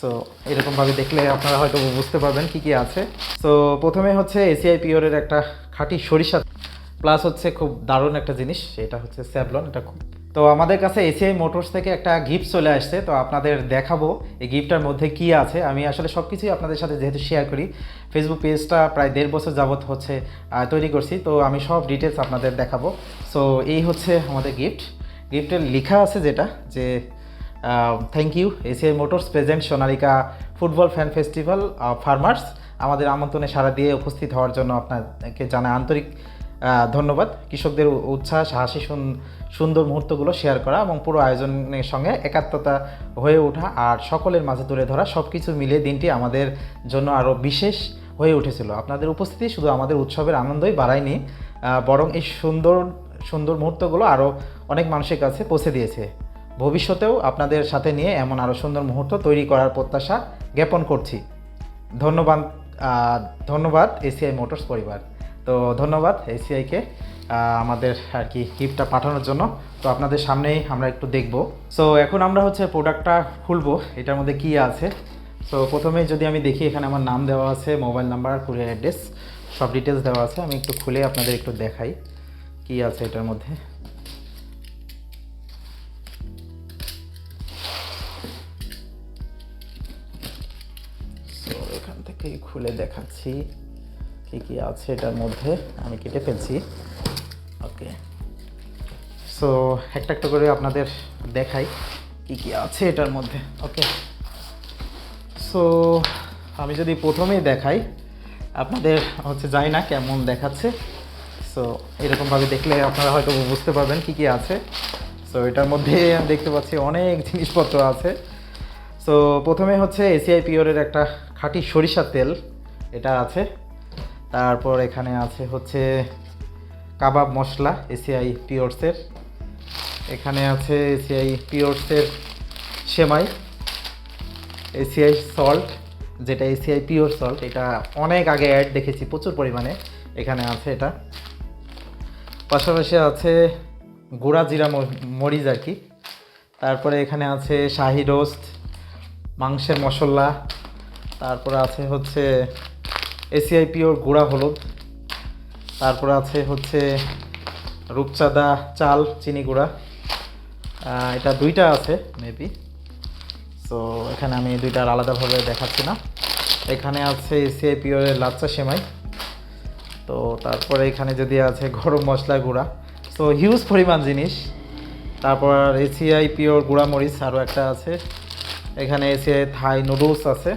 So এরকমভাবে দেখলে আপনারা হয়তো বুঝতে পারবেন কী কী আছে। সো প্রথমে হচ্ছে এসিআই পিওরের একটা খাঁটি সরিষা, প্লাস হচ্ছে খুব দারুণ একটা জিনিস, এটা হচ্ছে স্যাভলন। এটা খুব, তো আমাদের কাছে এসিআই মোটরস থেকে একটা গিফট চলে আসছে, তো আপনাদের দেখাবো এই গিফটটার মধ্যে কি আছে। আমি আসলে সব কিছুই আপনাদের সাথে যেহেতু শেয়ার করি, ফেসবুক পেজটা প্রায় 1.5 বছর যাবত হচ্ছে তৈরি করছি, তো আমি সব ডিটেলস আপনাদের দেখাবো। সো এই হচ্ছে আমাদের গিফটের লেখা আছে যেটা যে thank you ACI motors present Sonalika football fan festival farmers. আমাদের আমন্ত্রণে সাড়া দিয়ে উপস্থিত হওয়ার জন্য আপনাকে জানাই আন্তরিক ধন্যবাদ। কৃষকদের উচ্ছ্বাস, হাসি, সুন্দর মুহূর্তগুলো শেয়ার করা এবং পুরো আয়োজনের সঙ্গে একাত্মতা হয়ে ওঠা আর সকলের মাঝে তুলে ধরা, সব কিছু মিলিয়ে দিনটি আমাদের জন্য আরও বিশেষ হয়ে উঠেছিল। আপনাদের উপস্থিতি শুধু আমাদের উৎসবের আনন্দই বাড়ায়নি, বরং এই সুন্দর সুন্দর মুহূর্তগুলো আরও অনেক মানুষের কাছে পৌঁছে দিয়েছে। ভবিষ্যতেও আপনাদের সাথে নিয়ে এমন আরও সুন্দর মুহূর্ত তৈরি করার প্রত্যাশা জ্ঞাপন করছি। ধন্যবাদ ধন্যবাদ এসিআই মোটরস পরিবার। তো ধন্যবাদ এসিআইকে আমাদের আর কি গিফটটা পাঠানোর জন্য। তো আপনাদের সামনেই আমরা একটু দেখব। সো এখন আমরা হচ্ছে প্রোডাক্টটা খুলবো, এটার মধ্যে কি আছে। সো প্রথমেই যদি আমি দেখি, এখানে আমার নাম দেওয়া আছে, মোবাইল নাম্বার, কুরিয়ার অ্যাড্রেস, সব ডিটেলস দেওয়া আছে। আমি একটু খুলে আপনাদের একটু দেখাই কি আছে এটার মধ্যে। সো এখান থেকে খুলে দেখাচ্ছি কি কি আছে এটার মধ্যে। আমি কেটে ফেলছি। ওকে, সো একটা একটা করে আপনাদের দেখাই কি কি আছে এটার মধ্যে। ওকে, সো আমি যদি প্রথমেই দেখাই, আপনাদের হচ্ছে জানি না কেমন দেখাচ্ছে। সো এরকমভাবে দেখলে আপনারা হয়তো বুঝতে পারবেন কি কি আছে। সো এটার মধ্যে আমি দেখতে পাচ্ছি অনেক জিনিসপত্র আছে। সো প্রথমে হচ্ছে এসিআই পিওরের একটা খাঁটি সরিষার তেল, এটা আছে। তারপর এখানে আছে হচ্ছে কাবাব মশলা এসিআই পিওরসের। এখানে আছে এসিআই পিওরসের সেমাই, এসিআই সল্ট, যেটা এসিআই পিওর সল্ট, এটা অনেক আগে অ্যাড দেখেছি প্রচুর পরিমাণে। এখানে আছে এটা। পাশাপাশি আছে গুঁড়া জিরা মরিচ আর কি। তারপরে এখানে আছে শাহি রোস্ট, মাংসের মশলা। তারপরে আছে হচ্ছে এসিআই পিওর গুঁড়া হলুদ। তারপরে আছে হচ্ছে রূপচাঁদা চাল চিনি গুঁড়া, এটা দুইটা আছে মেবি। সো এখানে আমি দুইটার আলাদাভাবে দেখাচ্ছি না। এখানে আছে এসিআই পিওরের লাচ্চা সেমাই। তো তারপরে এখানে যদি আছে গরম মশলা গুঁড়া। সো হিউজ পরিমাণ জিনিস। তারপর এসিআই পিওর গুঁড়া মরিচ আরও একটা আছে। এখানে এসিআই থাই নুডলস আছে।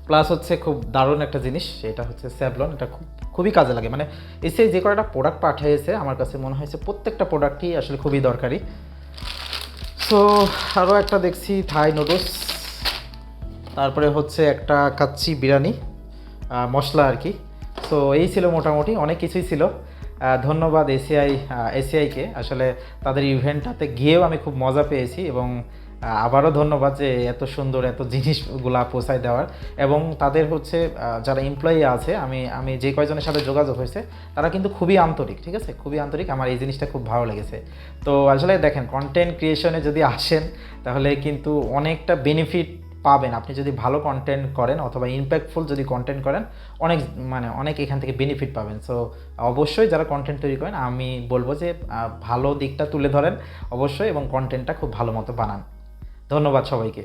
প্লাস হচ্ছে খুব দারুণ একটা জিনিস, এটা হচ্ছে স্যাভলন। এটা খুবই কাজে লাগে, মানে এসিআই যে কয়টা প্রোডাক্ট পাঠিয়েছে আমার কাছে মনে হয়েছে প্রত্যেকটা প্রোডাক্টই আসলে খুবই দরকারি। সো আরও একটা দেখছি থাই নুডলস। তারপরে হচ্ছে একটা কাচ্চি বিরিয়ানি মশলা আর কি। সো এই ছিল মোটামুটি, অনেক কিছুই ছিল। ধন্যবাদ এসিআইকে, আসলে তাদের ইভেন্টটাতে গিয়েও আমি খুব মজা পেয়েছি এবং আবারও ধন্যবাদ যে এত সুন্দর এত জিনিসগুলা পৌঁছায় দেওয়ার। এবং তাদের হচ্ছে যারা এমপ্লয়ি আছে, আমি যে কয়জনের সাথে যোগাযোগ হয়েছে তারা কিন্তু খুবই আন্তরিক, ঠিক আছে, খুবই আন্তরিক। আমার এই জিনিসটা খুব ভালো লেগেছে। তো আসলে দেখেন, কন্টেন্ট ক্রিয়েশনে যদি আসেন তাহলে কিন্তু অনেকটা বেনিফিট পাবেন। আপনি যদি ভালো কন্টেন্ট করেন অথবা ইম্প্যাক্টফুল যদি কন্টেন্ট করেন, অনেক এখান থেকে বেনিফিট পাবেন। সো অবশ্যই যারা কন্টেন্ট তৈরি করেন, আমি বলবো যে ভালো দিকটা তুলে ধরেন অবশ্যই এবং কন্টেন্টটা খুব ভালো মতো বানান। ধন্যবাদ সবাইকে।